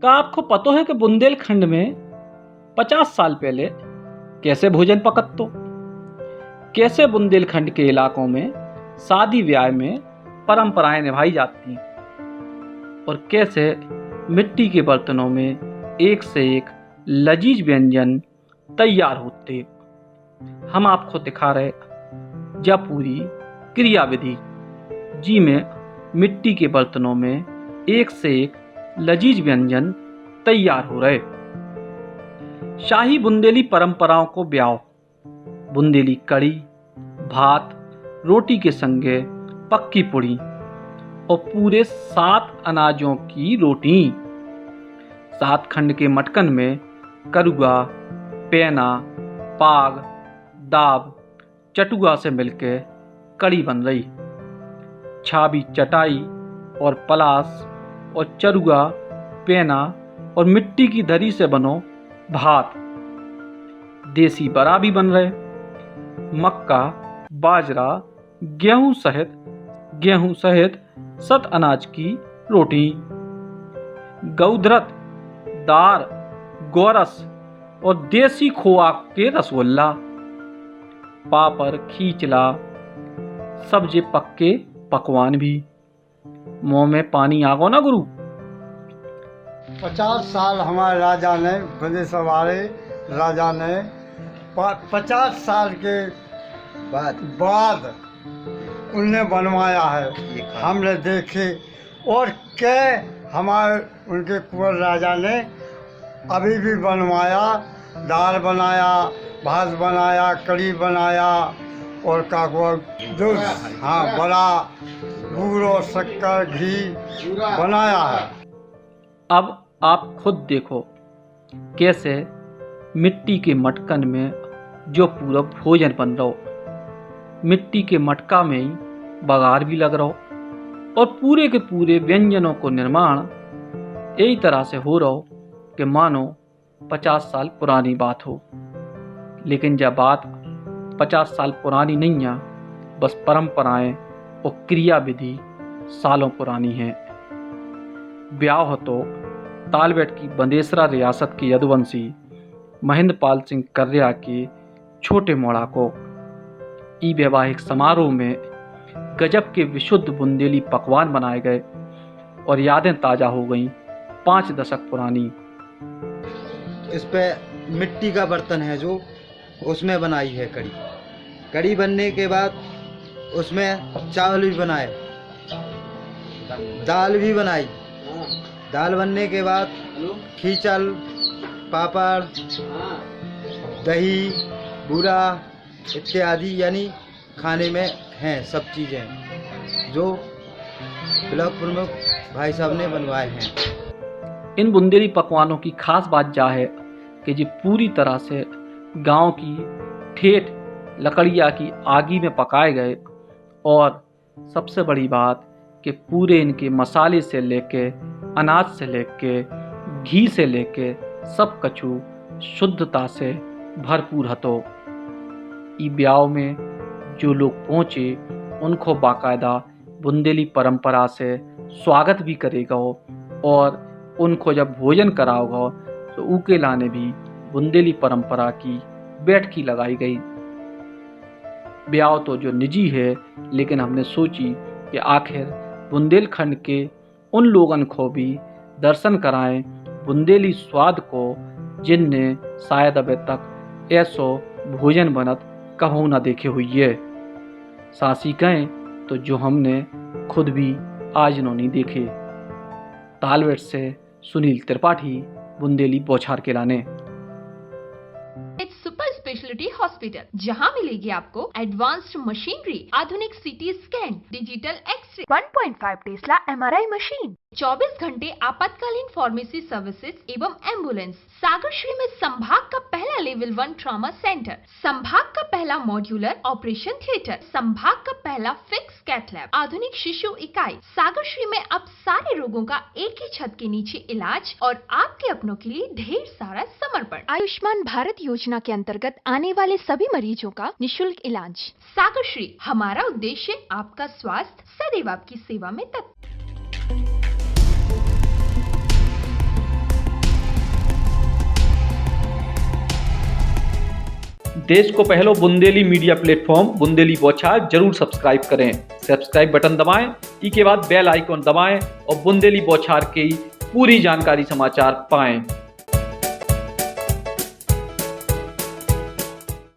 क्या आपको पता है कि बुंदेलखंड में 50 साल पहले कैसे भोजन पकतो, कैसे बुंदेलखंड के इलाकों में शादी ब्याह में परंपराएं निभाई जाती और कैसे मिट्टी के बर्तनों में एक से एक लजीज व्यंजन तैयार होते। हम आपको दिखा रहे जब पूरी क्रियाविधि जी में मिट्टी के बर्तनों में एक से एक लजीज व्यंजन तैयार हो रहे। शाही बुंदेली परंपराओं को ब्याह, बुंदेली कड़ी, भात, रोटी के संगे पक्की पुड़ी और पूरे 7 अनाजों की रोटी, 7 खंड के मटकन में करुआ, पैना, पाग, दाब, चटुआ से मिलकर कड़ी बन रही। छाबी चटाई और पलास और चरुआ, पैना और मिट्टी की दरी से बनो भात। देसी बड़ा भी बन रहे। मक्का, बाजरा, गेहूं सहित 7 अनाज की रोटी, गौधरत, दार, गोरस और देसी खोआ के रसगुल्ला, पापड़, खींचला, सब्जे पक्के पकवान भी। मुंह में पानी आ गो ना गुरु। 50 साल हमारे राजा ने, बंदेश्वर वाले राजा ने 50 साल के बाद उन्हें बनवाया है। हमने देखे और क्या हमारे उनके कुंवर राजा ने अभी भी बनवाया। दाल बनाया, भात बनाया, कड़ी बनाया और कागवा दूध, हाँ, बड़ा गुड़ और शक्कर, घी बनाया है। अब आप खुद देखो कैसे मिट्टी के मटकन में जो पूरा भोजन बन रहा हो, मिट्टी के मटका में ही बघार भी लग रहा हो और पूरे के पूरे व्यंजनों को निर्माण यही तरह से हो रहा हो कि मानो 50 साल पुरानी बात हो। लेकिन जब बात 50 साल पुरानी नहीं है, बस परंपराएं और क्रियाविधि सालों पुरानी हैं। ब्याह हो तो तालबेट की बंदेसरा रियासत के यदुवंशी महेंद्रपाल सिंह कर्या के छोटे मोड़ा को ई वैवाहिक समारोह में गजब के विशुद्ध बुंदेली पकवान बनाए गए और यादें ताज़ा हो गईं 5 दशक पुरानी। इस पे मिट्टी का बर्तन है जो उसमें बनाई है कड़ी। कड़ी बनने के बाद उसमें चावल भी बनाए, दाल भी बनाई। दाल बनने के बाद खींचल, पापड़, दही, बूरा इत्यादि यानी खाने में हैं सब चीज़ें जो ब्लॉक प्रमुख भाई साहब ने बनवाए हैं। इन बुंदेली पकवानों की खास बात यह है कि ये पूरी तरह से गांव की ठेठ लकड़िया की आगी में पकाए गए और सबसे बड़ी बात कि पूरे इनके मसाले से लेके, अनाज से लेके, घी से लेके सब कछु शुद्धता से भरपूर हतो। ई ब्याह में जो लोग पहुँचे उनको बाकायदा बुंदेली परंपरा से स्वागत भी करेगा और उनको जब भोजन कराओगा तो ऊके लाने भी बुंदेली परंपरा की बैठकी लगाई गई। ब्याह तो जो निजी है, लेकिन हमने सोची कि आखिर बुंदेलखंड के उन लोगन को भी दर्शन कराएं बुंदेली स्वाद को जिनने शायद अभी तक ऐसो भोजन बनत कभू ना देखे हुई है। सासी कहें तो जो हमने खुद भी आज नो नहीं देखे। तालबेट से सुनील त्रिपाठी, बुंदेली बौछार के लाने। It's super specialty hospital. Hospital, जहां मिलेगी आपको एडवांस्ड मशीनरी, आधुनिक CT scan, digital X ray, 1.5 tesla MRI machine, 24 घंटे आपातकालीन फार्मेसी सर्विसेज एवं एम्बुलेंस। सागरश्री में संभाग का पहला लेवल 1 ट्रॉमा सेंटर, संभाग का पहला मॉड्यूलर ऑपरेशन थिएटर, संभाग का पहला फिक्स कैथ लैब, आधुनिक शिशु इकाई। सागरश्री में अब सारे रोगों का एक ही छत के नीचे इलाज और आपके अपनों के लिए ढेर सारा समर्पण। आयुष्मान भारत योजना के अंतर्गत आने वाले सभी मरीजों का निशुल्क इलाज। सागरश्री, हमारा उद्देश्य आपका स्वास्थ्य, सदैव आपकी सेवा में तत्पर। देश को पहलो बुंदेली मीडिया प्लेटफॉर्म बुंदेली बौछार जरूर सब्सक्राइब करें। सब्सक्राइब बटन दबाएं, के बाद बेल आइकॉन दबाएं और बुंदेली बौछार की पूरी जानकारी समाचार पाएं।